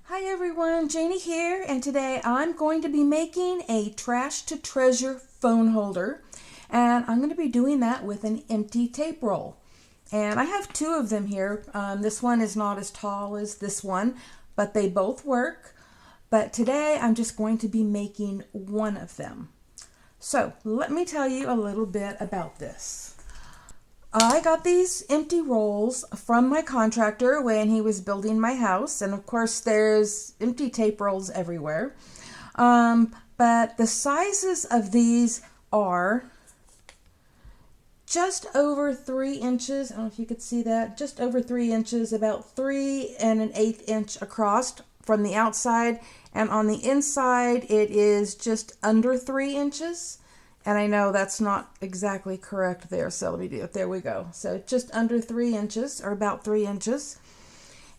Hi everyone, Janie here, and today I'm going to be making a trash to treasure phone holder, and I'm going to be doing that with an empty tape roll. And I have two of them here. This one is not as tall as this one, but they both work. But today I'm just going to be making one of them. So let me tell you a little bit about this. I got these empty rolls from my contractor when he was building my house, and of course there's empty tape rolls everywhere. But the sizes of these are just over 3 inches. I don't know if you could see that. Just over 3 inches, about 3 1/8 inch across from the outside, and on the inside it is just under 3 inches. And I know that's not exactly correct there, so let me do it. There we go. So just under 3 inches, or about 3 inches.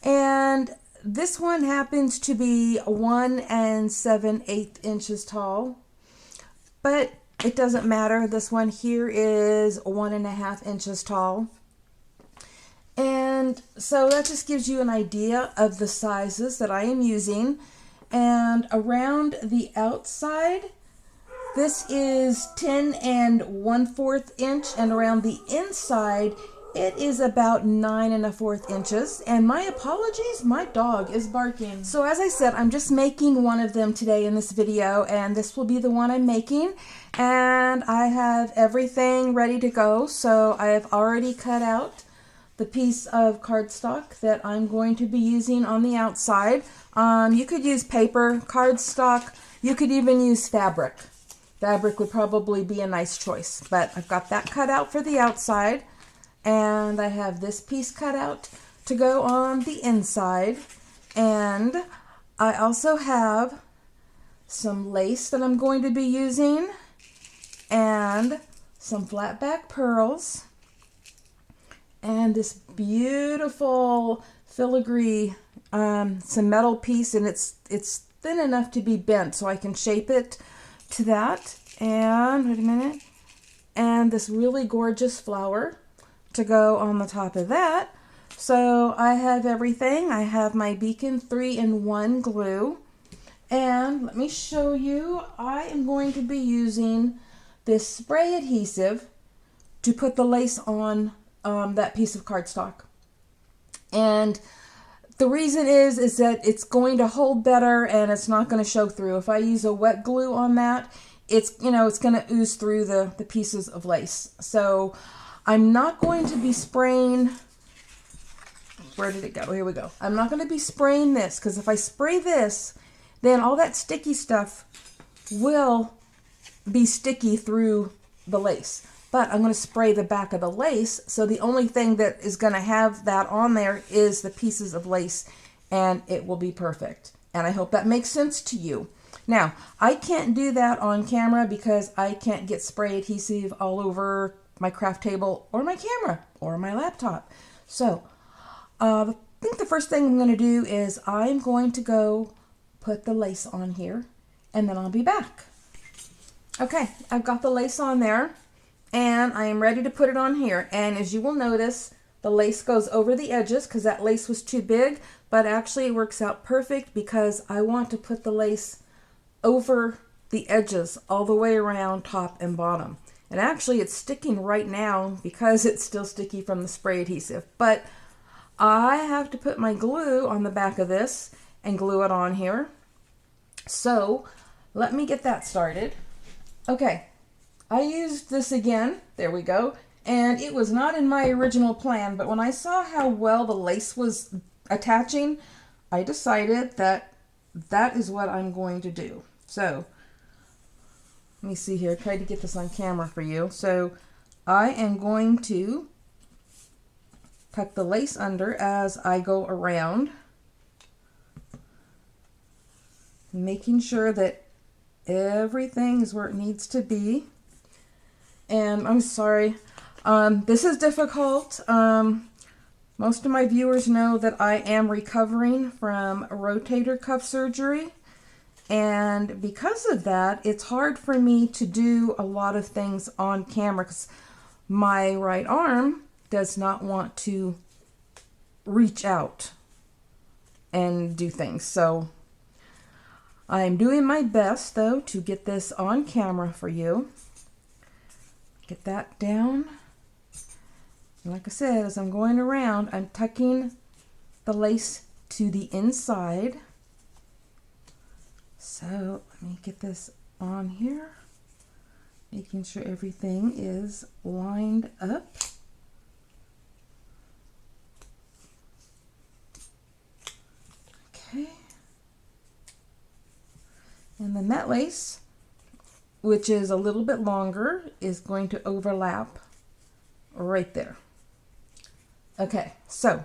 And this one happens to be 1 7/8 inches tall, but it doesn't matter. This one here is 1.5 inches tall. And so that just gives you an idea of the sizes that I am using. And around the outside, this is 10 1/4 inch, and around the inside, it is about 9 1/4 inches. And my apologies, my dog is barking. So as I said, I'm just making one of them today in this video, and this will be the one I'm making. And I have everything ready to go. So I have already cut out the piece of cardstock that I'm going to be using on the outside. You could use paper, cardstock, you could even use fabric. Fabric would probably be a nice choice, but I've got that cut out for the outside, and I have this piece cut out to go on the inside, and I also have some lace that I'm going to be using, and some flat back pearls, and this beautiful filigree, some metal piece, and it's thin enough to be bent, so I can shape it to that. And wait a minute, and this really gorgeous flower to go on the top of that. So I have everything. I have my Beacon 3-in-1 glue, and let me show you. I am going to be using this spray adhesive to put the lace on that piece of cardstock. And the reason is that it's going to hold better and it's not going to show through. If I use a wet glue on that, it's going to ooze through the pieces of lace. So I'm not going to be spraying. Where did it go? Here we go. I'm not going to be spraying this, because if I spray this, then all that sticky stuff will be sticky through the lace. But I'm going to spray the back of the lace, so the only thing that is going to have that on there is the pieces of lace, and it will be perfect. And I hope that makes sense to you. Now, I can't do that on camera because I can't get spray adhesive all over my craft table or my camera or my laptop. So I think the first thing I'm going to do is I'm going to go put the lace on here, and then I'll be back. Okay, I've got the lace on there, and I am ready to put it on here. And as you will notice, the lace goes over the edges because that lace was too big, but actually it works out perfect because I want to put the lace over the edges all the way around top and bottom. And actually it's sticking right now because it's still sticky from the spray adhesive. But I have to put my glue on the back of this and glue it on here. So let me get that started. Okay. I used this again, there we go, and it was not in my original plan, but when I saw how well the lace was attaching, I decided that that is what I'm going to do. So, let me see here, try to get this on camera for you. So, I am going to tuck the lace under as I go around, making sure that everything is where it needs to be. And I'm sorry, this is difficult. Most of my viewers know that I am recovering from rotator cuff surgery. And because of that, it's hard for me to do a lot of things on camera because my right arm does not want to reach out and do things. So I'm doing my best though to get this on camera for you. Get that down. And like I said, as I'm going around, I'm tucking the lace to the inside. So let me get this on here, making sure everything is lined up. Okay. And then that lace, which is a little bit longer, is going to overlap right there. Okay, so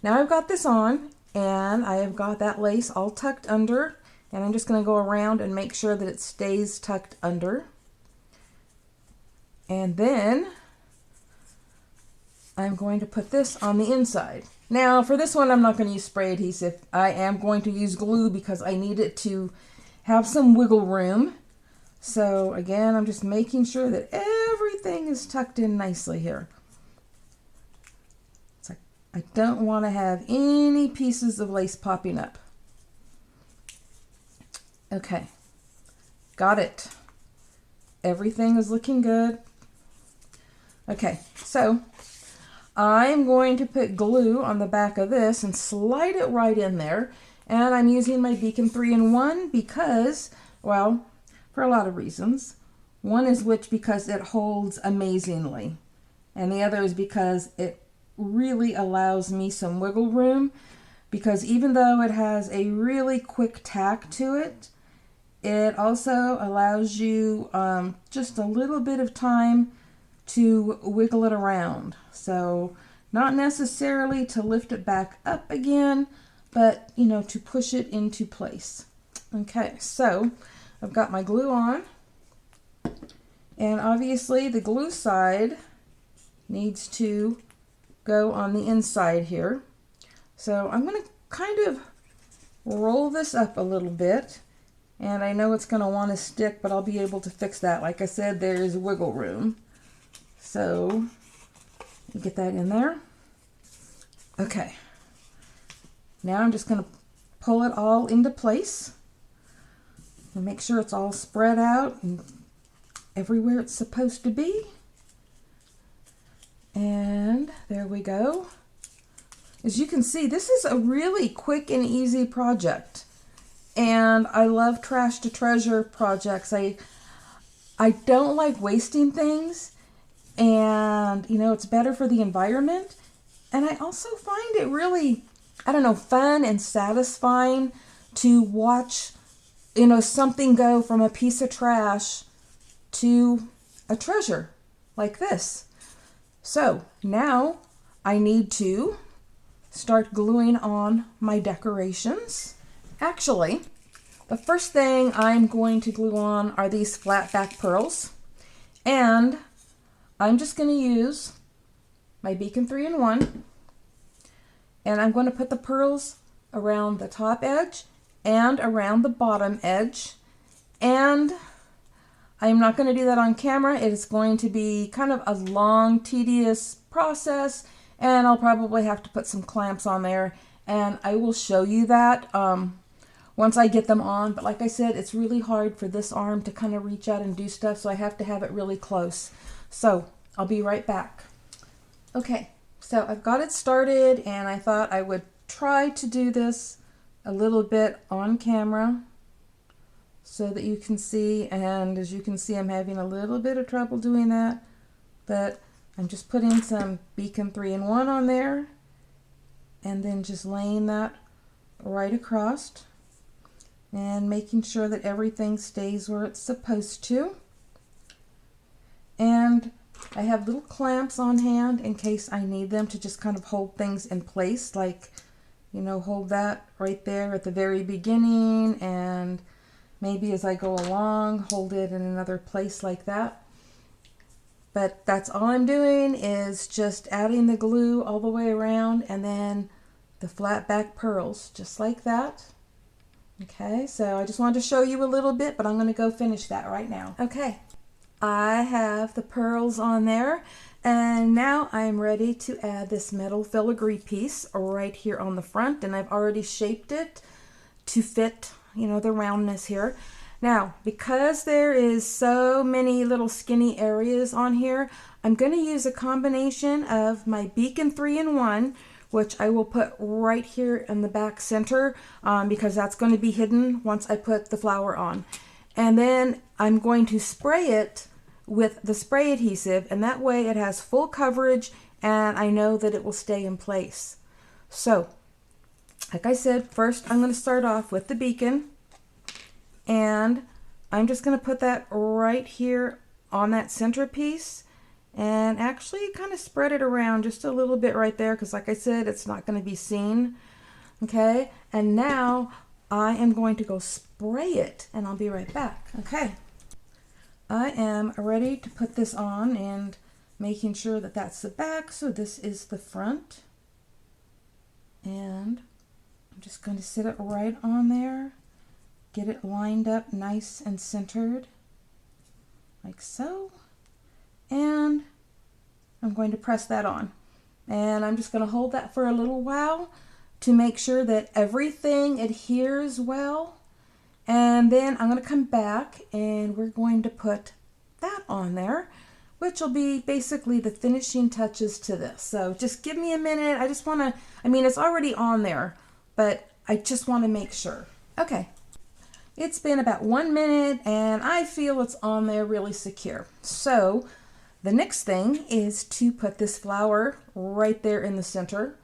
now I've got this on and I have got that lace all tucked under, and I'm just going to go around and make sure that it stays tucked under. And then I'm going to put this on the inside. Now for this one, I'm not going to use spray adhesive. I am going to use glue because I need it to have some wiggle room. So again, I'm just making sure that everything is tucked in nicely here. It's like I don't want to have any pieces of lace popping up. Okay, got it. Everything is looking good. Okay, so I'm going to put glue on the back of this and slide it right in there. And I'm using my Beacon 3-in-1 because, well, for a lot of reasons. One is because it holds amazingly. And the other is because it really allows me some wiggle room, because even though it has a really quick tack to it, it also allows you just a little bit of time to wiggle it around. So not necessarily to lift it back up again, but you know, to push it into place. Okay, so I've got my glue on, and obviously the glue side needs to go on the inside here. So I'm going to kind of roll this up a little bit, and I know it's going to want to stick, but I'll be able to fix that. Like I said, there's wiggle room. So get that in there. Okay. Now I'm just going to pull it all into place and make sure it's all spread out and everywhere it's supposed to be. And there we go. As you can see, this is a really quick and easy project. And I love trash to treasure projects. I don't like wasting things, and you know, it's better for the environment. And I also find it really, I don't know, fun and satisfying to watch, you know, something go from a piece of trash to a treasure like this. So now I need to start gluing on my decorations. Actually, the first thing I'm going to glue on are these flat back pearls, and I'm just going to use my Beacon 3-in-1, and I'm going to put the pearls around the top edge and around the bottom edge, and I'm not going to do that on camera. It is going to be kind of a long, tedious process, and I'll probably have to put some clamps on there, and I will show you that once I get them on. But like I said, it's really hard for this arm to kind of reach out and do stuff, so I have to have it really close. So I'll be right back. Okay, so I've got it started, and I thought I would try to do this a little bit on camera so that you can see. And as you can see, I'm having a little bit of trouble doing that, but I'm just putting some Beacon 3-in-1 on there and then just laying that right across and making sure that everything stays where it's supposed to. And I have little clamps on hand in case I need them to just kind of hold things in place, like, you know, hold that right there at the very beginning, and maybe as I go along, hold it in another place like that. But that's all I'm doing, is just adding the glue all the way around, and then the flat back pearls, just like that. Okay, so I just wanted to show you a little bit, but I'm going to go finish that right now. Okay, I have the pearls on there, And now I'm ready to add this metal filigree piece right here on the front, and I've already shaped it to fit, you know, the roundness here. Now, because there is so many little skinny areas on here, I'm going to use a combination of my Beacon 3-in-1, which I will put right here in the back center because that's going to be hidden once I put the flower on. And then I'm going to spray it with the spray adhesive, and that way it has full coverage and I know that it will stay in place. So, like I said, first I'm going to start off with the beacon, and I'm just going to put that right here on that centerpiece and actually kind of spread it around just a little bit right there because, like I said, it's not going to be seen. Okay, and now I am going to go spray it and I'll be right back. Okay, I am ready to put this on and making sure that that's the back, so this is the front, and I'm just going to sit it right on there, get it lined up nice and centered like so, and I'm going to press that on, and I'm just going to hold that for a little while to make sure that everything adheres well. And then I'm going to come back and we're going to put that on there, which will be basically the finishing touches to this. So just give me a minute. I just want to, I mean, it's already on there, but I just want to make sure. Okay. It's been about 1 minute and I feel it's on there really secure. So the next thing is to put this flower right there in the center.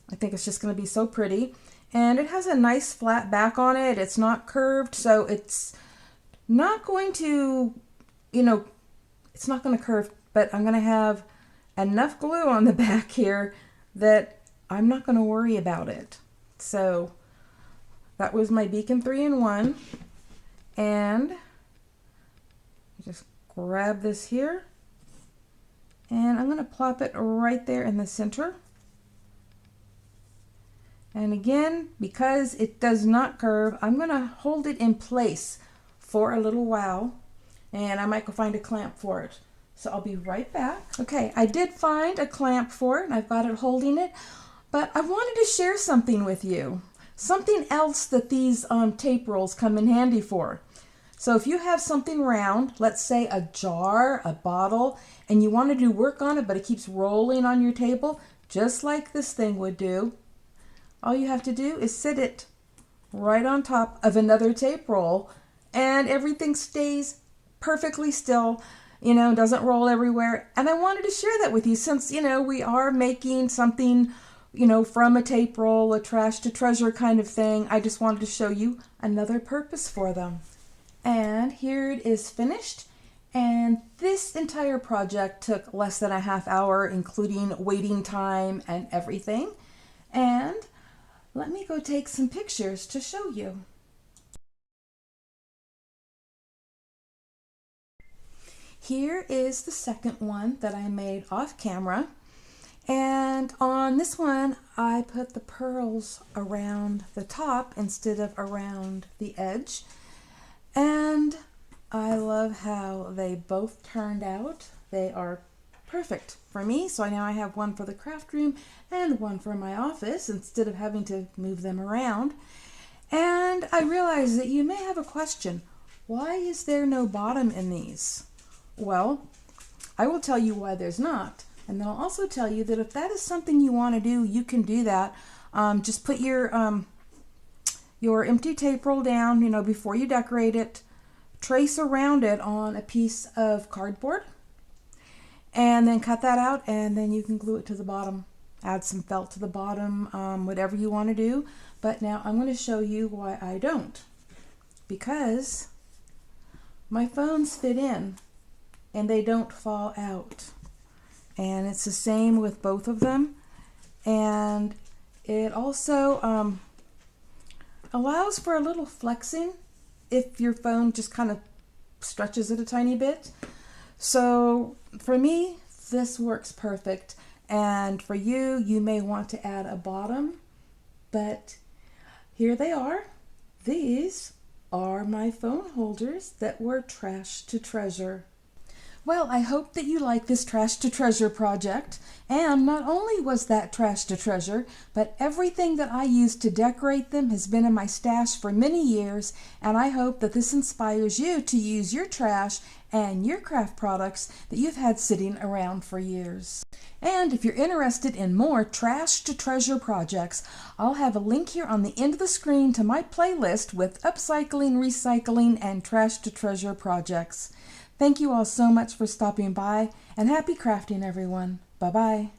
I think it's just going to be so pretty. And it has a nice flat back on it. It's not curved, so it's not going to, you know, it's not going to curve, but I'm going to have enough glue on the back here that I'm not going to worry about it. So that was my Beacon 3-in-1. And just grab this here. And I'm going to plop it right there in the center. And again, because it does not curve, I'm going to hold it in place for a little while, and I might go find a clamp for it. So I'll be right back. Okay, I did find a clamp for it, and I've got it holding it, but I wanted to share something with you. Something else that these tape rolls come in handy for. So if you have something round, let's say a jar, a bottle, and you want to do work on it, but it keeps rolling on your table, just like this thing would do, all you have to do is sit it right on top of another tape roll and everything stays perfectly still, you know, doesn't roll everywhere. And I wanted to share that with you since, you know, we are making something, you know, from a tape roll, a trash to treasure kind of thing. I just wanted to show you another purpose for them. And here it is finished. And this entire project took less than a half hour, including waiting time and everything. And let me go take some pictures to show you. Here is the second one that I made off camera. And on this one, I put the pearls around the top instead of around the edge. And I love how they both turned out. They are perfect for me. So now I have one for the craft room and one for my office instead of having to move them around. And I realize that you may have a question. Why is there no bottom in these? Well, I will tell you why there's not. And then I'll also tell you that if that is something you want to do, you can do that. Just put your empty tape roll down, you know, before you decorate it. Trace around it on a piece of cardboard. And then cut that out, and then you can glue it to the bottom. Add some felt to the bottom, whatever you want to do. But now I'm going to show you why I don't. Because my phones fit in, and they don't fall out. And it's the same with both of them. And it also allows for a little flexing if your phone just kind of stretches it a tiny bit. So for me, this works perfect. And for you, you may want to add a bottom, but here they are. These are my phone holders that were trash to treasure. Well, I hope that you like this Trash to Treasure project. And not only was that trash to treasure, but everything that I used to decorate them has been in my stash for many years, and I hope that this inspires you to use your trash and your craft products that you've had sitting around for years. And if you're interested in more Trash to Treasure projects, I'll have a link here on the end of the screen to my playlist with upcycling, recycling, and Trash to Treasure projects. Thank you all so much for stopping by, and happy crafting, everyone. Bye-bye.